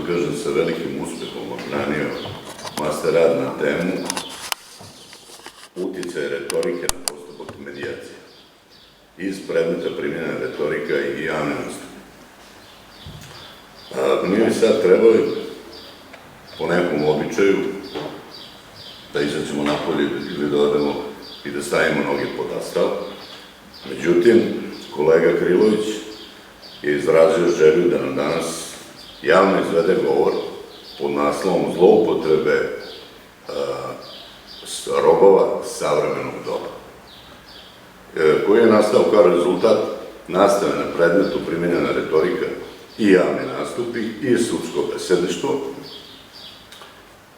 kažem, sa velikim uspehom odbranio master rad na temu uticaj retorike na postupak medijacije iz predmeta primjena retorika i javne nastupe. Mi bi sad trebali po nekom običaju da izađemo napolje ili da odemo i da stavimo noge pod astal. Međutim, kolega Krilović je izrazio želju da nam danas javno izvede govor pod naslovom zloupotrebe robova savremenog doba, koji je nastao kao rezultat nastave na predmetu primjenjena retorika i javni nastupi i sudsko besedništvo,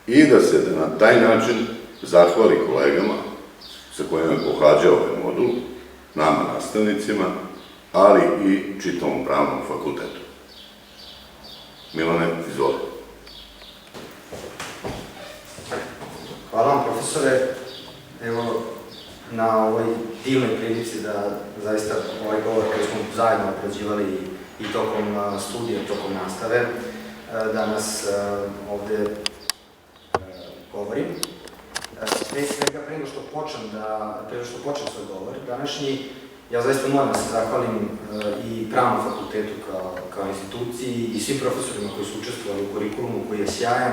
i da se na taj način zahvali kolegama sa kojima je pohađao ovaj modul, nama nastavnicima, ali i čitavom pravnom fakultetu. Milane, izvoli. Hvala vam, profesore. Evo, na ovoj divnoj prilici da zaista ovaj govor koji smo zajedno obrađivali i tokom studija, tokom nastave, danas ovde govorim. Pre svega, pre nego što počnem svoj govor današnji, ja zaista moram da se zahvalim i Pravnom fakultetu kao instituciji i svim profesorima koji su učestvovali u kurikulumu koji je sjajan.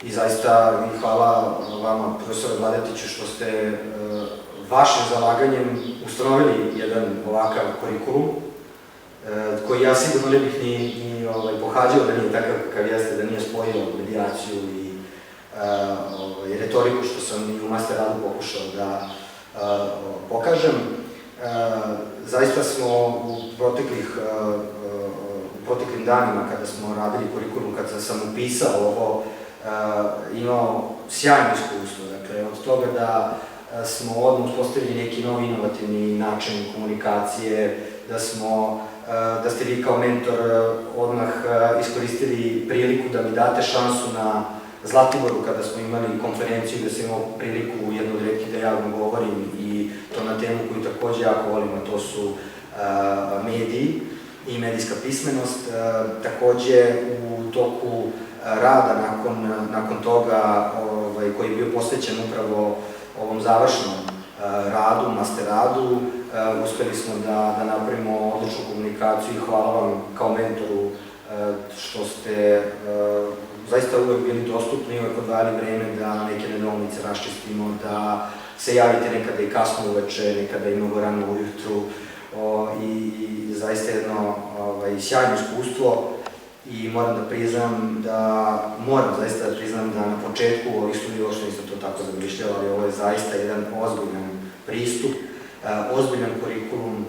I zaista hvala vama, profesore Vladetiću, što ste vašim zalaganjem ustanovili jedan ovakav kurikulum, koji ja sigurno ne bih ni pohađao da nije takav kakav jeste, da nije spojio medijaciju i retoriku, što sam i u master radu pokušao da pokažem. Zaista smo u proteklim danima, kada smo radili kurikulum, kada sam upisao ovo, imao sjajno iskustvo. Dakle, od toga da smo odmah uspostavili neki novi inovativni način komunikacije, da ste vi kao mentor odmah iskoristili priliku da mi date šansu na Zlatiboru kada smo imali konferenciju, da sam imao priliku jednu od retkih da javno govorim i to na temu koju takođe jako volim, a to su mediji i medijska pismenost. Takođe, u toku rada nakon toga, koji je bio posvećen upravo ovom završnom radu, master radu, uspeli smo da napravimo odličnu komunikaciju i hvala vam kao mentoru što ste zaista uvek bili dostupni, uvek odvajali vreme da neke nedoumice raščistimo, da se javite nekada i kasno uveče, nekada i mnogo rano ujutru, i zaista jedno sjajno iskustvo. I moram da priznam da na početku ovih studija uopšte nisam to tako zamišljala, ali ovo je zaista jedan ozbiljan pristup, ozbiljan kurikulum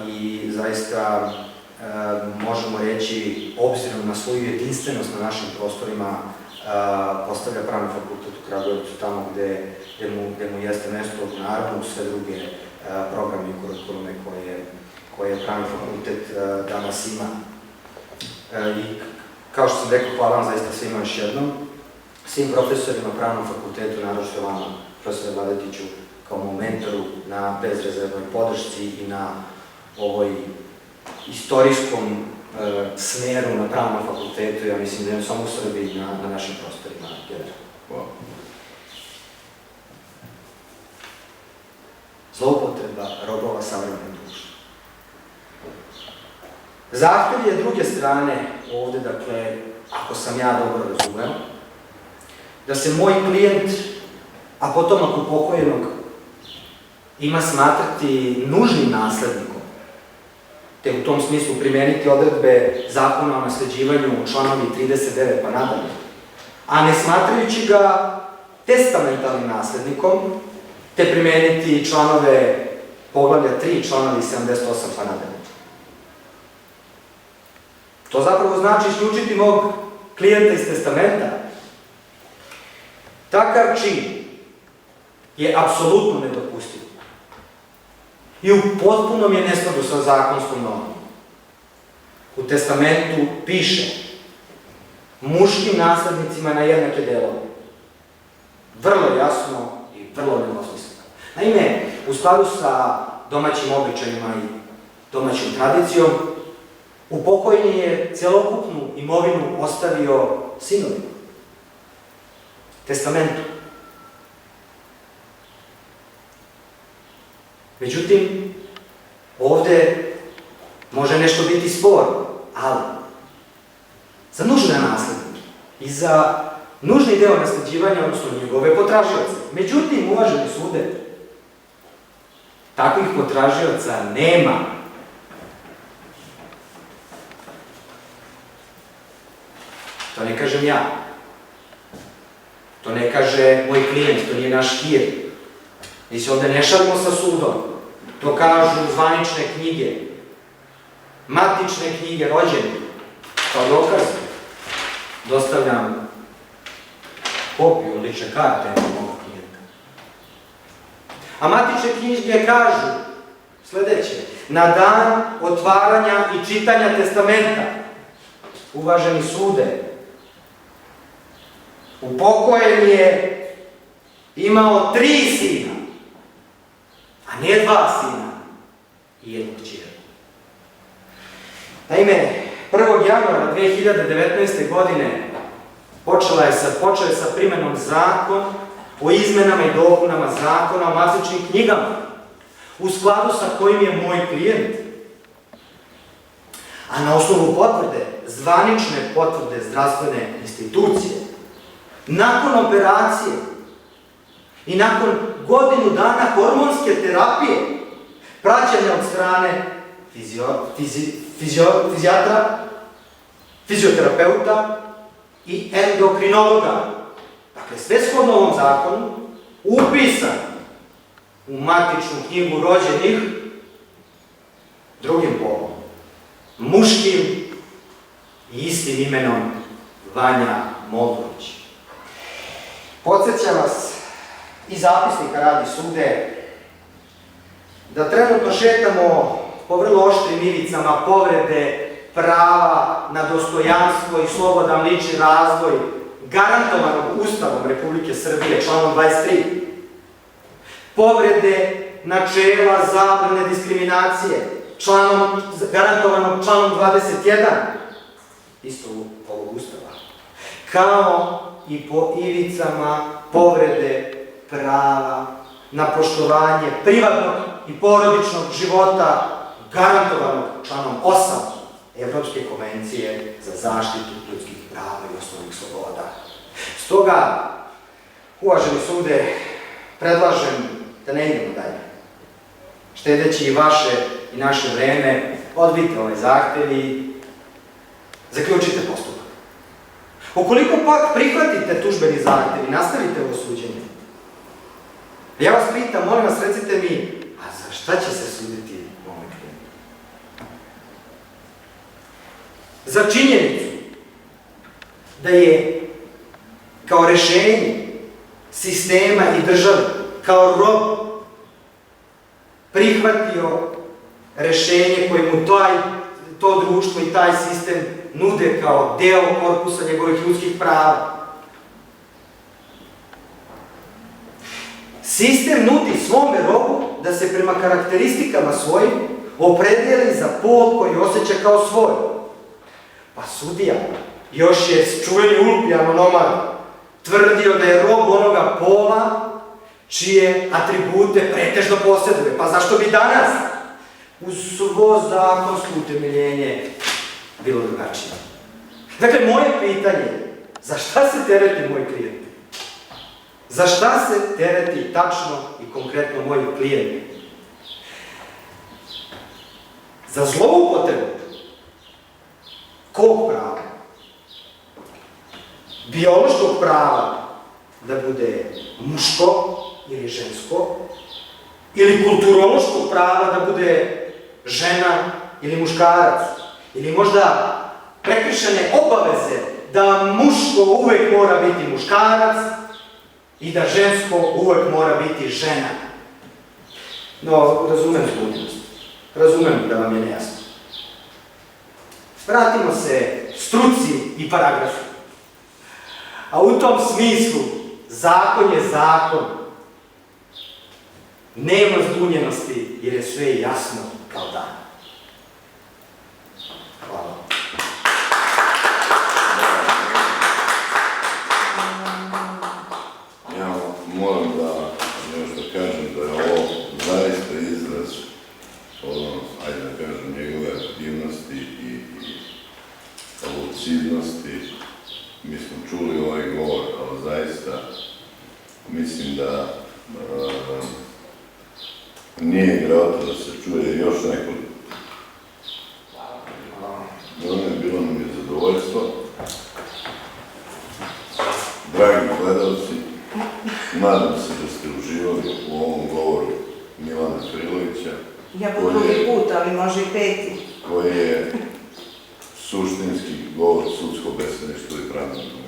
i zaista možemo reći, obzirom na svoju jedinstvenost na našim prostorima, postavlja Pravni fakultet u Kragujevcu tamo gde mu jeste mesto, naravno u sve druge programe i kurikulume koje Pravni fakultet danas ima. I kao što sam rekao, hvala vam zaista svima još jednom, svim profesorima Pravnom fakultetu, naročito vama, profesore Vladetiću, kao mom mentoru, na bezrezervnoj podršci i na ovoj istorijskom smeru na Pravnom fakultetu, ja mislim da je samo u Srbiji, na našim prostorima. Hvala. Zloupotreba robova savremenog društva. Zahtev je druge strane ovde, dakle, ako sam ja dobro razumeo, da se moj klijent, a potom ako pokojnog, ima smatrati nužnim naslednikom, te u tom smislu primeniti odredbe Zakona o nasleđivanju u članovi 39 pa nadalje, a ne smatrajući ga testamentalnim naslednikom, te primeniti članove poglavlja 3, članovi 78 pa nadalje. To zapravo znači isključiti mog klijenta iz testamenta. Takav čin je apsolutno nedopustiv i u potpunom je neskladu sa zakonskom normom. U testamentu piše muškim naslednicima na jednake delove. Vrlo jasno i vrlo nedvosmisleno. Naime, u skladu sa domaćim običajima i domaćom tradicijom, Upokojeni je celokupnu imovinu ostavio sinovima, testamentu. Međutim, ovde može nešto biti sporno, ali za nužne naslednike i za nužni deo nasleđivanja, odnosno njegove potražioce. Međutim, uvaženi sude, takvih potražioca nema. To ne kažem ja. To ne kaže moj klijent, to nije naš hir. Mi se ovde ne šalimo sa sudom. To kažu zvanične knjige, matične knjige rođenih. Kao dokaz dostavljam kopiju lične karte mog klijenta. A matične knjige kažu sledeće: na dan otvaranja i čitanja testamenta, uvaženi sude, upokojen je imao 3 sina, a ne 2 sina i 1 kćer. Naime, 1. januara 2019. godine počeo je sa primenom zakon o izmenama i dopunama zakona o matičnim knjigama, u skladu sa kojim je moj klijent, a na osnovu potvrde, zvanične potvrde zdravstvene institucije, nakon operacije i nakon godinu dana hormonske terapije, praćenja od strane fizioterapeuta i endokrinologa, dakle sve shodno ovom zakonu, upisan u matičnu knjigu rođenih drugim polom, muškim i istim imenom Vanja Moldović. Podsjećam vas, i zapisnika radi sude, da trenutno šetamo po vrlo oštrim ivicama povrede prava na dostojanstvo i slobodan lični razvoj garantovanog Ustavom Republike Srbije, članom 23. Povrede načela zabrane diskriminacije, garantovanog članom 21. isto ovog Ustava, kao i po ivicama povrede prava na poštovanje privatnog i porodičnog života garantovanog članom 8 Evropske konvencije za zaštitu ljudskih prava i osnovnih sloboda. Stoga, uvaženi sude, predlažem da ne idemo dalje. Štedeći i vaše i naše vreme, odbijte ovaj zahtev i zaključite postupak. Ukoliko pak prihvatite tužbeni zahtev i nastavite ovo suđenje, ja vas pitam, molim vas, recite mi, a za šta će se suditi ovome klijentu? Za činjenicu da je kao rešenje sistema i države, kao rob, prihvatio rešenje koje mu to društvo i taj sistem nude kao deo korpusa njegovih ljudskih prava. Sistem nudi svome robu da se prema karakteristikama svojim opredijeli za pol koji osjeća kao svoj. Pa sudija, još je čuveni Ulpijan onomar, tvrdio da je rob onoga pola čije atribute pretežno posjeduje. Pa zašto bi danas uz svo zakonsko utemeljenje bilo drugačije? Dakle, moje pitanje je, za šta se tereti moj klijent? Za šta se tereti tačno i konkretno moj klijent? Za zloupotrebu kog prava? Biološkog prava da bude muško ili žensko, ili kulturološkog prava da bude žena ili muškarac, ili možda prekršene obaveze da muško uvek mora biti muškarac i da žensko uvek mora biti žena. No, razumem zbunjenost. Razumem da vam je nejasno. Vratimo se struci i paragrafu. A u tom smislu, zakon je zakon. Nema zbunjenosti jer je sve jasno kao dan. Hvala. Ja moram da nešto kažem da je ovo zaista izraz ajde da kažem, njegove aktivnosti i lucidnosti. Mi smo čuli ovaj govor, ali zaista mislim da nije igrao da se čuje još neko. Bilo nam je zadovoljstvo. Dragi gledalci, nadam se da ste uživali u ovom govoru Milana Krilovića. Ja po drugi put, ali može i peti. Koji je suštinski govor sudsko besredništvo i pravno